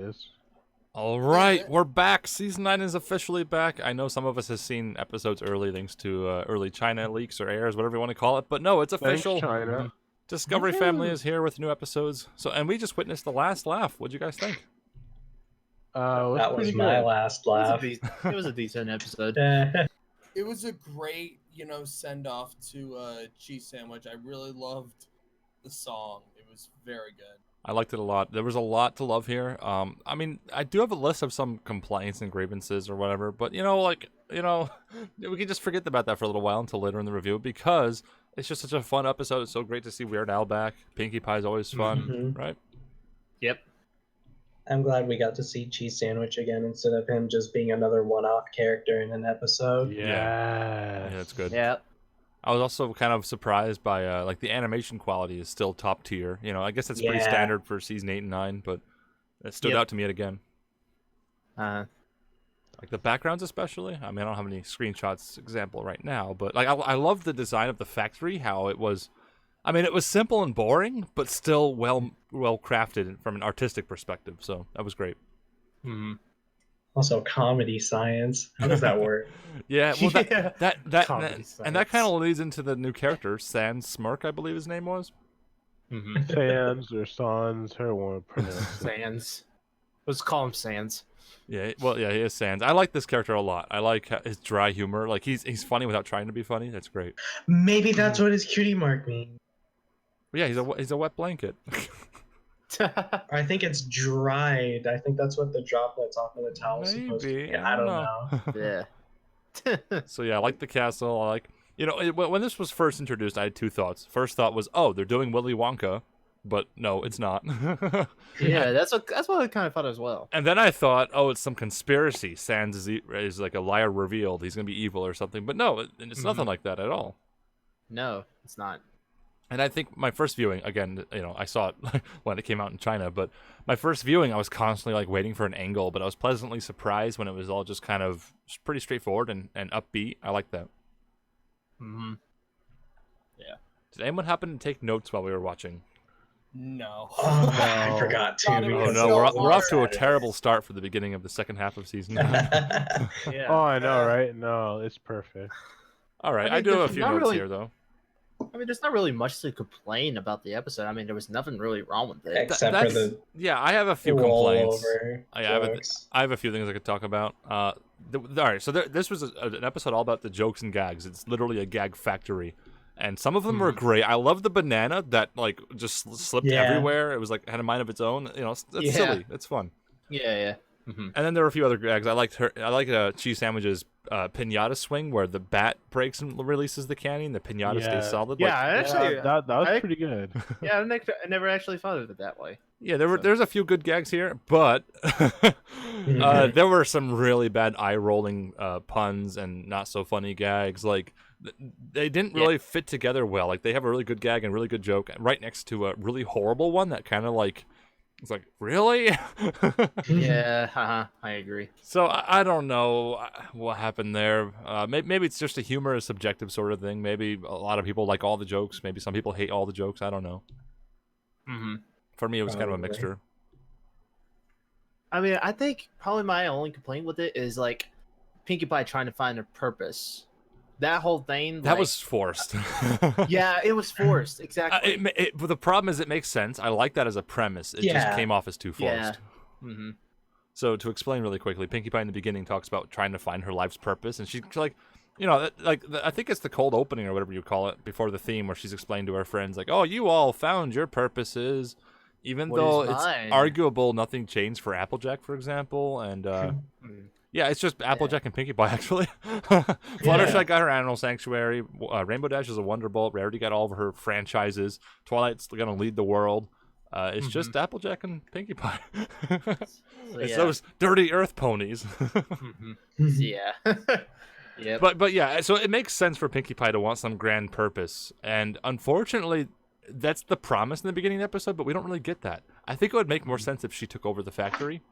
Yes. All right, we're back. Season 9 is officially back. I know some of us have seen episodes early thanks to early China leaks or airs, whatever you want to call it. But no, it's Thanks, official. China. Discovery Family is here with new episodes. And we just witnessed the last laugh. What'd you guys think? That was pretty my good. last It laugh. was a decent episode. It was a great, send off to Cheese Sandwich. I really loved the song. It was very good. I liked it a lot. There was a lot to love here. I mean, I do have a list of some complaints and grievances or whatever, but we can just forget about that for a little while until later in the review because it's just such a fun episode. It's so great to see Weird Al back. Pinkie Pie is always fun, right? Yep. I'm glad we got to see Cheese Sandwich again instead of him just being another one-off character in an episode. Yeah, that's good. Yeah. I was also kind of surprised by the animation quality is still top tier. I guess that's pretty standard for season 8 and 9, but it stood out to me yet again. Uh-huh. Like the backgrounds especially. I mean, I don't have any screenshots example right now, but I love the design of the factory, how it was. I mean, it was simple and boring, but still well crafted from an artistic perspective. So that was great. Mm-hmm. Also, comedy science. How does that work? Yeah, well, that Comedy and that science. kind of leads into the new character, Sans Smirk, I believe his name was. Mm-hmm. Sans or Sans, however you want to pronounce it. Sans. Let's call him Sans. Yeah, well, yeah, he is Sans. I like this character a lot. I like his dry humor. Like he's funny without trying to be funny. That's great. Maybe that's what his cutie mark means. But yeah, he's a wet blanket. I think it's dried. I think that's what the droplets off of the towel is supposed to Maybe, be. I don't know. Yeah. So yeah, I like the castle. I like when this was first introduced, I had two thoughts. First thought was, oh, they're doing Willy Wonka, but no, it's not. Yeah, that's what I kind of thought as well. And then I thought, oh, it's some conspiracy. Sans is like a liar revealed. He's gonna be evil or something. But no, it's nothing like that at all. No, it's not. And I think my first viewing, again, I saw it when it came out in China, but my first viewing, I was constantly waiting for an angle, but I was pleasantly surprised when it was all just kind of pretty straightforward and upbeat. I like that. Mm-hmm. Did anyone happen to take notes while we were watching? No. Oh, I forgot to. Thought it Oh was no, so we're off to a hard. terrible start for the beginning of the second half of season 9. Yeah. Oh, I know, right? No, it's perfect. All right, I I, mean, do have a there's few not notes really- here though. I mean, there's not really much to complain about the episode. I mean, there was nothing really wrong with it. Except for the Yeah, I have a few complaints. rollover I have jokes. I have a few things I could talk about. All right, so this was an episode all about the jokes and gags. It's literally a gag factory, and some of them were great. I love the banana that just slipped Yeah. everywhere. It was had a mind of its own. It's Yeah. silly. It's fun. Yeah. Mm-hmm. And then there were a few other gags. I like Cheese Sandwich's pinata swing where the bat breaks and releases the candy and the pinata stays solid. Yeah, actually, that was I- pretty good. yeah. I never actually thought of it that way. Yeah, there's a few good gags here, but there were some really bad eye-rolling puns and not so funny gags. They didn't really fit together well. Like they have a really good gag and really good joke right next to a really horrible one that kind of it's like really. Yeah, I agree. So I don't know what happened there. Maybe it's just a humorous, subjective sort of thing. Maybe a lot of people like all the jokes. Maybe some people hate all the jokes. I don't know. Mm-hmm. For me, it was kind of a Probably. mixture. I mean, I think probably my only complaint with it is Pinkie Pie trying to find a purpose. That whole thing. That was forced. Yeah, it was forced. Exactly. But the problem is, it makes sense. I like that as a premise. It just Yeah. came off as too forced. Yeah. Mm-hmm. So to explain really quickly, Pinkie Pie in the beginning talks about trying to find her life's purpose, and she's like, I think it's the cold opening or whatever you call it before the theme, where she's explained to her friends oh, you all found your purposes, even What though is it's mine? arguable nothing changed for Applejack, for example, and yeah, it's just Applejack and Pinkie Pie actually. Fluttershy got her Animal Sanctuary. Rainbow Dash is a Wonderbolt. Rarity got all of her franchises. Twilight's gonna lead the world. It's just Applejack and Pinkie Pie. It's those dirty Earth ponies. Yeah. Yeah. But yeah, so it makes sense for Pinkie Pie to want some grand purpose, and unfortunately, that's the promise in the beginning of the episode. But we don't really get that. I think it would make more sense if she took over the factory.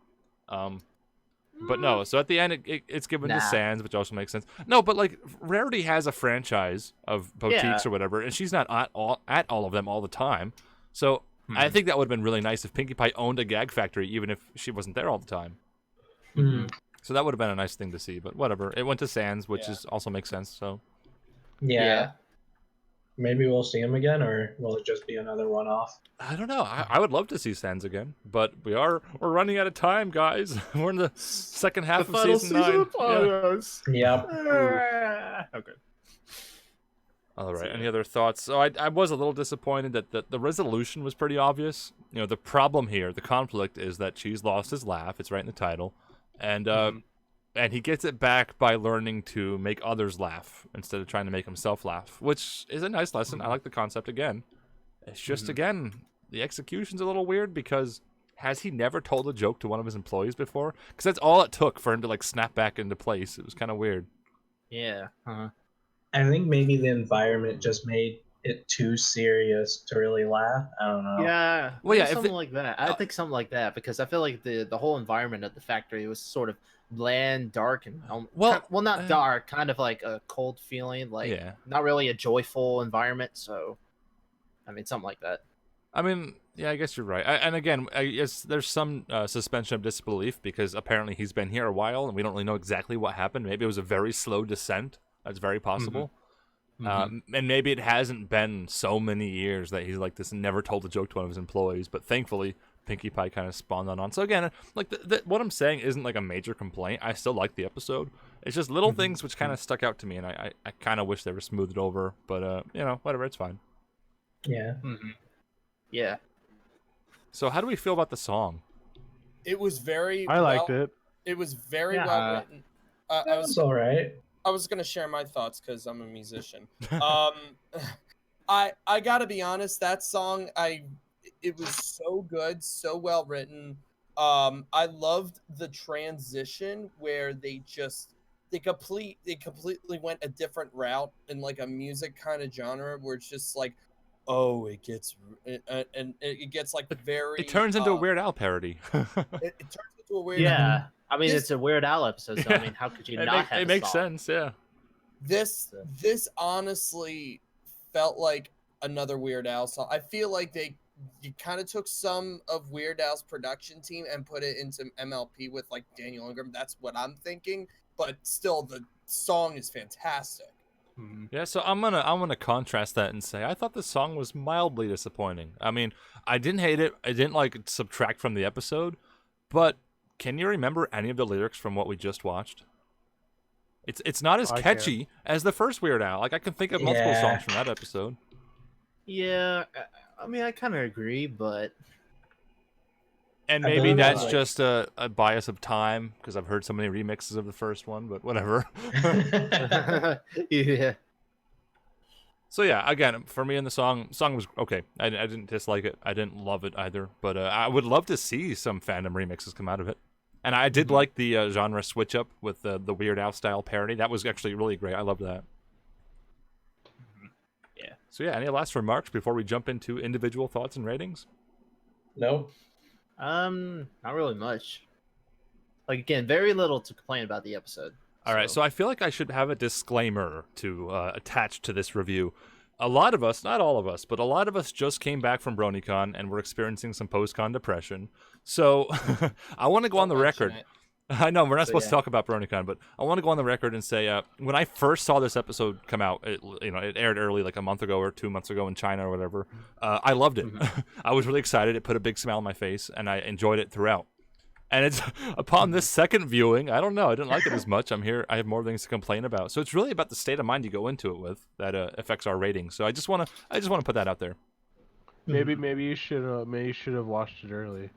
But no. So at the end, it's given to Sans, which also makes sense. No, but Rarity has a franchise of boutiques or whatever, and she's not at all of them all the time. So I think that would have been really nice if Pinkie Pie owned a gag factory, even if she wasn't there all the time. Mhm. So that would have been a nice thing to see. But whatever, it went to Sans, which Yeah. is also makes sense. So Yeah. Maybe we'll see him again, or will it just be another one-off? I don't know. I would love to see Sans again, but we're running out of time, guys. We're in the second half The of final season 9. of Yeah. Photos. Yep. Okay. All right. Any other thoughts? So I was a little disappointed that the resolution was pretty obvious. You know, the problem here, the conflict, is that Cheese lost his laugh. It's right in the title, and and he gets it back by learning to make others laugh instead of trying to make himself laugh, which is a nice lesson. I like the concept again. It's just again the execution's a little weird because has he never told a joke to one of his employees before? Because that's all it took for him to like snap back into place. It was kind of weird. Yeah. I think maybe the environment just made it too serious to really laugh. I don't know. Yeah. Well, yeah, maybe if something it- like that. I think something like that because I feel like the whole environment at the factory was sort of bland, dark, and Well, not dark, kind of like a cold feeling, like Yeah. not really a joyful environment. So, I mean, something like that. I mean, yeah, I guess you're right. And again, I guess there's some suspension of disbelief because apparently he's been here a while and we don't really know exactly what happened. Maybe it was a very slow descent. That's very possible. And maybe it hasn't been so many years that he's like this and never told a joke to one of his employees. But thankfully, Pinkie Pie kind of spawned on. So again, like what I'm saying isn't like a major complaint. I still like the episode. It's just little things which kind of stuck out to me, and I kind of wish they were smoothed over. But you know, whatever, it's fine. Yeah. Yeah. So how do we feel about the song? It was very. I liked it. It was very Yeah. well written. That was all right. I was gonna share my thoughts because I'm a musician. I gotta be honest. That song, it was so good, so well written. I loved the transition where they completely went a different route in like a music kind of genre where it's just like, oh, it gets like very. It turns into a Weird Al parody. It turns into a weird. Yeah. I mean, This- it's a Weird Al episode, so I mean, how could you not have it a makes song? sense, yeah. This honestly felt like another Weird Al song. I feel like you kind of took some of Weird Al's production team and put it into MLP with like Daniel Ingram. That's what I'm thinking. But still, the song is fantastic. Yeah, so I'm gonna contrast that and say I thought the song was mildly disappointing. I mean, I didn't hate it. I didn't like subtract from the episode, but can you remember any of the lyrics from what we just watched? It's not as I catchy as the first Weird Al. Like I can think of multiple Yeah. songs from that episode. Yeah. I mean, I kind of agree, but And I maybe believe that's like- just a bias of time because I've heard so many remixes of the first one, but whatever. yeah. So yeah, again, for me in the song was okay. I didn't dislike it. I didn't love it either, but I would love to see some fandom remixes come out of it. And I did like the genre switch up with the Weird Al style parody. That was actually really great. I loved that. Yeah. So yeah, any last remarks before we jump into individual thoughts and ratings? Nope. Not really much. Like again, very little to complain about the episode. All right, so I feel like I should have a disclaimer to attach to this review. A lot of us, not all of us, but a lot of us just came back from BronyCon and we're experiencing some post-con depression. So I want to go on the Don't mention record. it. I know we're not So, supposed yeah. to talk about BronyCon, but I want to go on the record and say when I first saw this episode come out, it aired early, like a month ago or 2 months ago in China or whatever. I loved it. I was really excited. It put a big smile on my face, and I enjoyed it throughout. And it's upon this second viewing, I don't know, I didn't like it as much. I'm here, I have more things to complain about. So it's really about the state of mind you go into it with that affects our ratings. So I just want to put that out there. Maybe you should have watched it early.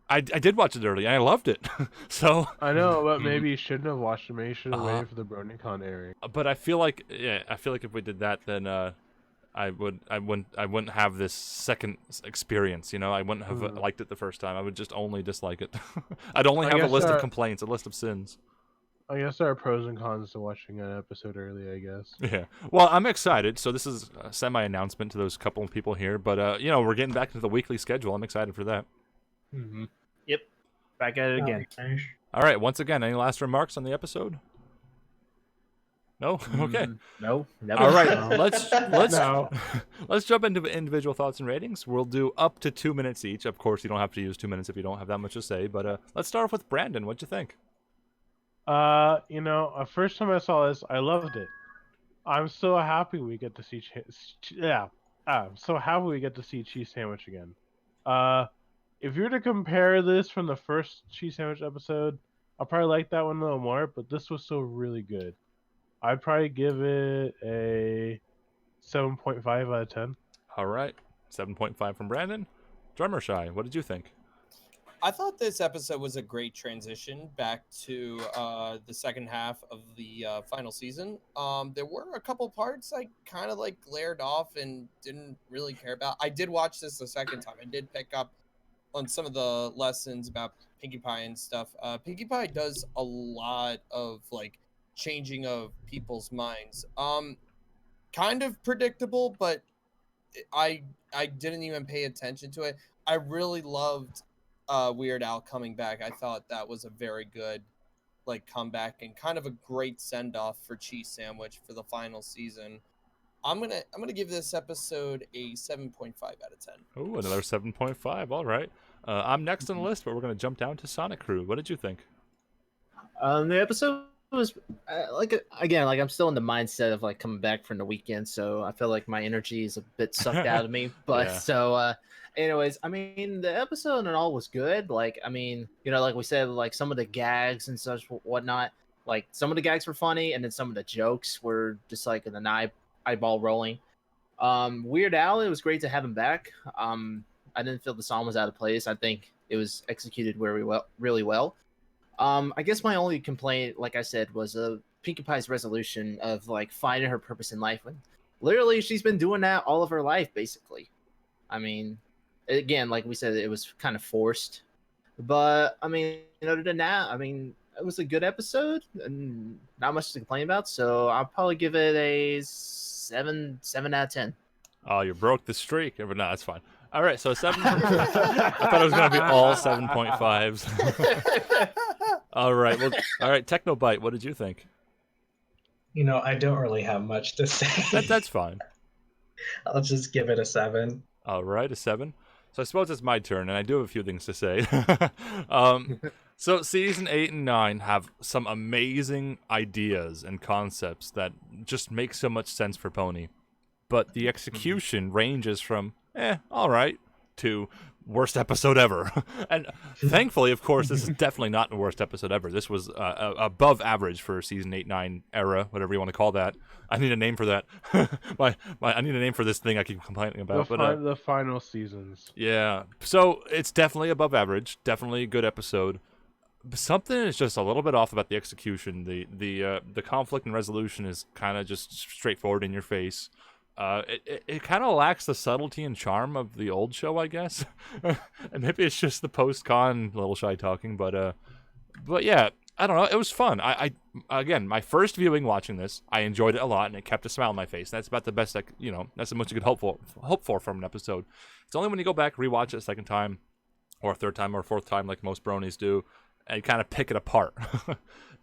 I did watch it early, and I loved it. So, I know, but maybe you shouldn't have watched it. Maybe you should have Uh-huh. waited for the BronyCon airing. but I feel like if we did that, then I wouldn't have this second experience. You know, I wouldn't have liked it the first time. I would just only dislike it. I'd only I have a guess list of our- complaints, a list of sins. I guess there are pros and cons to watching an episode early, I guess. Yeah. Well, I'm excited. So this is a semi-announcement to those couple of people here. But we're getting back into the weekly schedule. I'm excited for that. Yep. Back at it again. All right. Once again, any last remarks on the episode? No. Okay. No, never. All right. No. Let's No. let's jump into individual thoughts and ratings. We'll do up to 2 minutes each. Of course, you don't have to use 2 minutes if you don't have that much to say. But let's start off with Brandon. What'd you think? First time I saw this, I loved it. I'm so happy we get to see I'm so happy we get to see Cheese Sandwich again. If you were to compare this from the first Cheese Sandwich episode, I'll probably like that one a little more, but this was still really good. I'd probably give it a 7.5 out of 10. All right. 7.5 from Brandon. Drummer Shy, what did you think? I thought this episode was a great transition back to the second half of the final season. There were a couple parts I kind of like glared off and didn't really care about. I did watch this the second time. I did pick up on some of the lessons about Pinkie Pie and stuff. Pinkie Pie does a lot of like changing of people's minds. Kind of predictable, but I didn't even pay attention to it. I really loved Weird Al coming back. I thought that was a very good like comeback and kind of a great send off for Cheese Sandwich for the final season. I'm gonna give this episode a 7.5 out of 10. Oh, another 7.5. All right. I'm next on the list, but we're gonna jump down to Sonic Crew. What did you think? The episode was again, like I'm still in the mindset of like coming back from the weekend, so I feel like my energy is a bit sucked out of me. But Yeah. anyways, I mean, the episode and all was good. Like, I mean, like we said, like some of the gags and such whatnot, like some of the gags were funny, and then some of the jokes were just like an eyeball rolling. Weird Al, it was great to have him back. I didn't feel the song was out of place. I think it was executed really well. I guess my only complaint, like I said, was Pinkie Pie's resolution of like finding her purpose in life. When literally she's been doing that all of her life, basically. I mean, again, like we said, it was kind of forced. But I mean, other than that, I mean, it was a good episode and not much to complain about. So I'll probably give it a 7 out of 10. Oh, you broke the streak. But no, that's fine. All right, so 7. I thought it was going to be all 7.5s. All right. Well, all right, Technobite, what did you think? I don't really have much to say. That's fine. I'll just give it a 7. All right, a 7. So I suppose it's my turn, and I do have a few things to say. So season 8 and 9 have some amazing ideas and concepts that just make so much sense for Pony. But the execution ranges from, all right, to worst episode ever. And thankfully, of course, this is definitely not the worst episode ever. This was above average for season 8-9 era, whatever you want to call that. I need a name for that. I need a name for this thing I keep complaining about. The final seasons. Yeah, so it's definitely above average. Definitely a good episode. But something is just a little bit off about the execution. The conflict and resolution is kind of just straightforward in your face. It kind of lacks the subtlety and charm of the old show, I guess. And maybe it's just the post-con little shy talking, but yeah, I don't know. It was fun. I again, my first viewing watching this, I enjoyed it a lot, and it kept a smile on my face. That's about the best, that's the most you could hope for from an episode. It's only when you go back, rewatch it a second time, or a third time, or a fourth time, like most bronies do, and kind of pick it apart.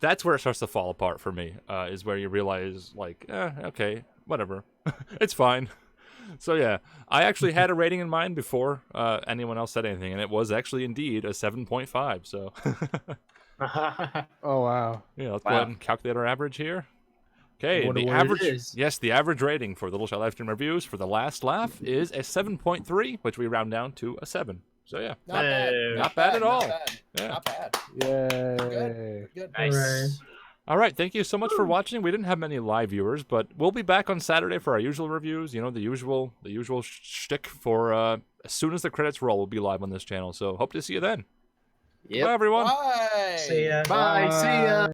That's where it starts to fall apart for me, is where you realize, like, okay, whatever. It's fine. So yeah, I actually had a rating in mind before anyone else said anything, and it was actually indeed a 7.5. So Oh wow. yeah, let's go ahead and calculate our average here. Okay, the average, yes, the average rating for Little Shy Livestream Reviews for The Last Laugh is a 7.3, which we round down to a 7. So yeah, not bad at all. Yeah. Not bad. Yay. Good. Nice. All right, thank you so much for watching. We didn't have many live viewers, but we'll be back on Saturday for our usual reviews. The usual shtick for as soon as the credits roll, we'll be live on this channel. So hope to see you then. Yep. Bye, everyone. Bye. See ya. Bye. See ya.